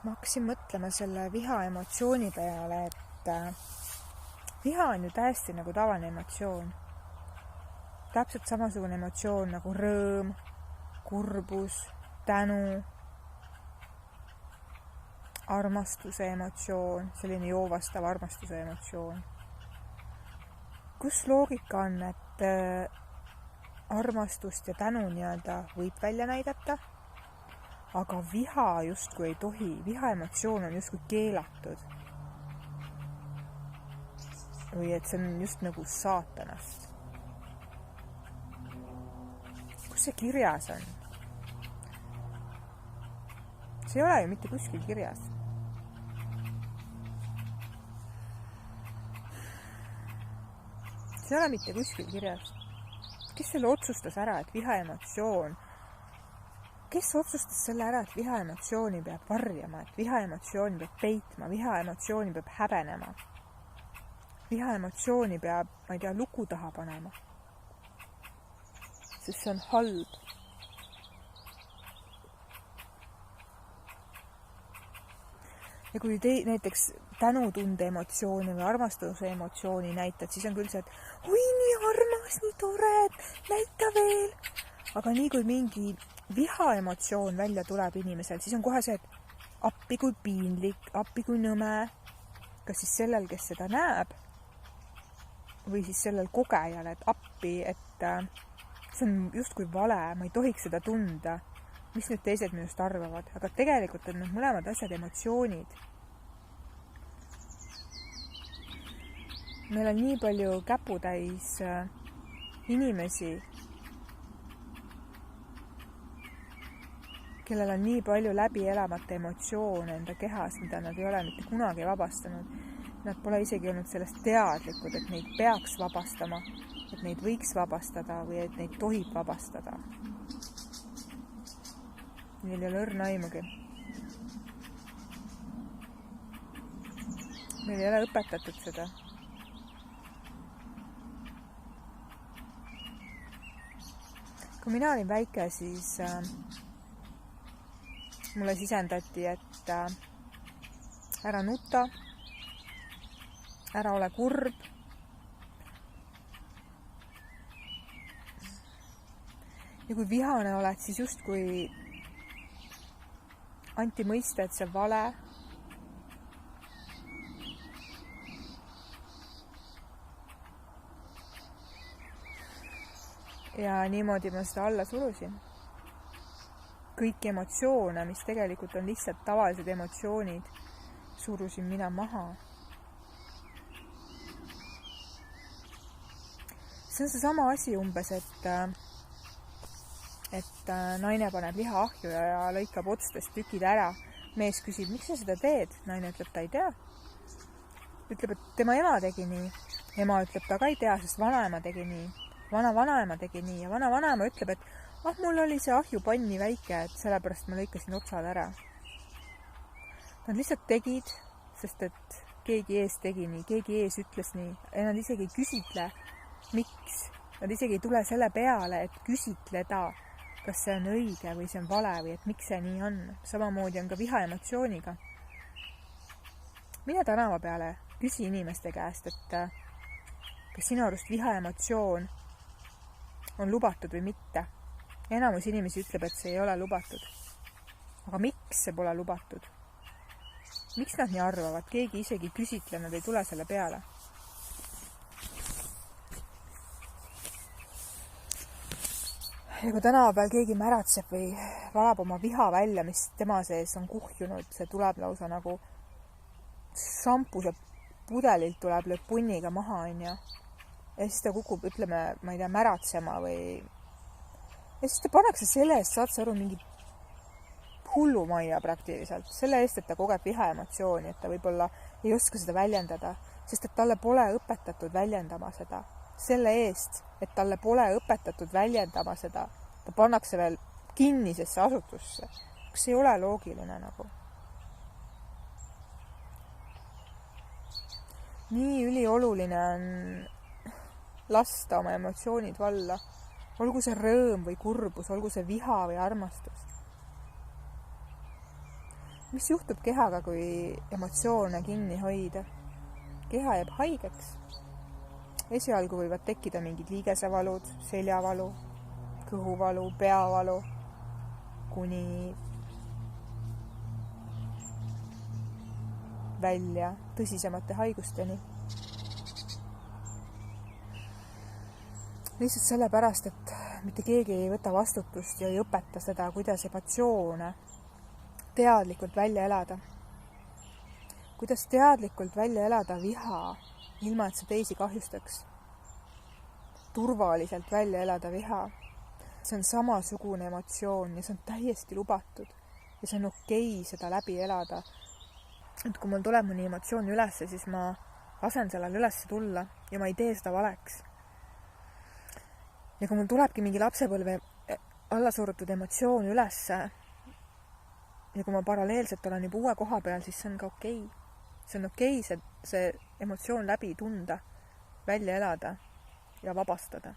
Ma hakkasin mõtlema selle viha emotsiooni peale, et viha on ju täiesti nagu tavaline emotsioon. Täpselt samasugune emotsioon nagu rõõm, kurbus, tänu, armastuse emotsioon, selline joovastav armastuse emotsioon. Kus loogika on, et armastust ja tänu nii-öelda võib välja näidata, aga viha justkui ei tohi, viha emotsioon on justkui keelatud. Või et see on just nagu saatanast. Kus see kirjas on? See ei ole ju mitte kuskil kirjas. See ei ole mitte kuskil kirjas. Kes selle otsustas ära, et viha emotsioon? Kes otsustas selle ära, et viha emotsiooni peab varjama, et viha emotsiooni peab peitma, viha emotsiooni peab häbenema? Viha emotsiooni peab, ma ei tea, luku taha panema. Sest see on halb. Ja kui näiteks tänutunde emotsiooni või armastuse emotsiooni näitad, siis on küll see, et oi, nii armas, nii tore, näita veel. Aga nii kui mingi viha emotsioon välja tuleb inimesel, siis on kohe see, et appi kui piinlik, appi kui nõme. Kas siis sellel, kes seda näeb, või siis sellel kogejal, et appi, et see on justkui vale, ma ei tohiks seda tunda, mis nüüd teised minust arvavad, aga tegelikult on need mõlemad asjad emotsioonid. Meil on nii palju käputäis inimesi, kellel on nii palju läbi elamata emotsioone enda kehas, mida nad ei ole mitte kunagi vabastanud. Nad pole isegi olnud sellest teadlikud, et neid peaks vabastama, et neid võiks vabastada või et neid tohib vabastada. Neil ei ole õrna aimugi. Meil ei ole õpetatud seda. Kui mina olin väike, siis mulle sisendati, et ära nuta, ära ole kurb. Ja kui vihane oled, siis justkui anti mõista, et see vale. Ja niimoodi ma seda alla surusin. Kõik emotsioone, mis tegelikult on lihtsalt tavalised emotsioonid, surusin mina maha. See on see sama asi umbes, et naine paneb liha ahju ja lõikab otstest tükid ära. Mees küsib, miks sa seda teed? Naine ütleb, ta ei tea. Ütleb, et tema ema tegi nii. Ema ütleb, ta ka ei tea, sest vanaema tegi nii. Vanaema tegi nii ja vanaema ütleb, et mul oli see ahjupann nii väike, et sellepärast ma lõikasin otsad ära. Nad lihtsalt tegid, sest et keegi ees tegi nii, keegi ees ütles nii. Ja nad isegi ei küsitle, miks. Nad isegi ei tule selle peale, et küsitleda, kas see on õige või see on vale või et miks see nii on. Samamoodi on ka viha emotsiooniga. Mine tänava peale, küsi inimeste käest, et kas sinu arust viha emotsioon on lubatud või mitte. Enamus inimesi ütleb, et see ei ole lubatud. Aga miks see pole lubatud? Miks nad nii arvavad? Keegi isegi küsitle, nad ei tule selle peale. Ja kui tänava peal keegi märatseb või valab oma viha välja, mis tema sees on kuhjunud, see tuleb lausa nagu šampuse pudelilt tuleb lööb punniga maha, on ju. Ja siis ta kukub, ütleme, ma ei tea, märatsema või... Ja siis ta pannakse selle eest, saad sa aru, mingi hullumajja praktiliselt. Selle eest, et ta kogeb viha emotsiooni, et ta võib-olla ei oska seda väljendada, sest et talle pole õpetatud väljendama seda. Selle eest, et talle pole õpetatud väljendama seda, ta pannakse veel kinnisesse asutusse. Kas ei ole loogiline nagu? Nii ülioluline on lasta oma emotsioonid valla. Olgu see rõõm või kurbus, olgu see viha või armastus. mis juhtub kehaga, kui emotsioone kinni hoida? Keha jääb haigeks. Esialgu võivad tekkida mingid liigesevalud, seljavalu, kõhuvalu, peavalu, kuni välja tõsisemate haigusteni. Lihtsalt sellepärast, et mitte keegi ei võta vastutust ja ei õpeta seda, kuidas emotsioone teadlikult välja elada. Kuidas teadlikult välja elada viha, ilma et see teisi kahjustaks. Turvaliselt välja elada viha. See on samasugune emotsioon ja see on täiesti lubatud. Ja see on okei seda läbi elada. Et kui mul tuleb mõni emotsioon ülesse, siis ma lasen sellel ülesse tulla ja ma ei tee seda valeks. Ja kui mul tulebki mingi lapsepõlve allasurutud emotsioon ülesse ja kui ma paralleelselt olen juba uue koha peal, siis see on ka okei. See on okei see emotsioon läbi tunda, välja elada ja vabastada.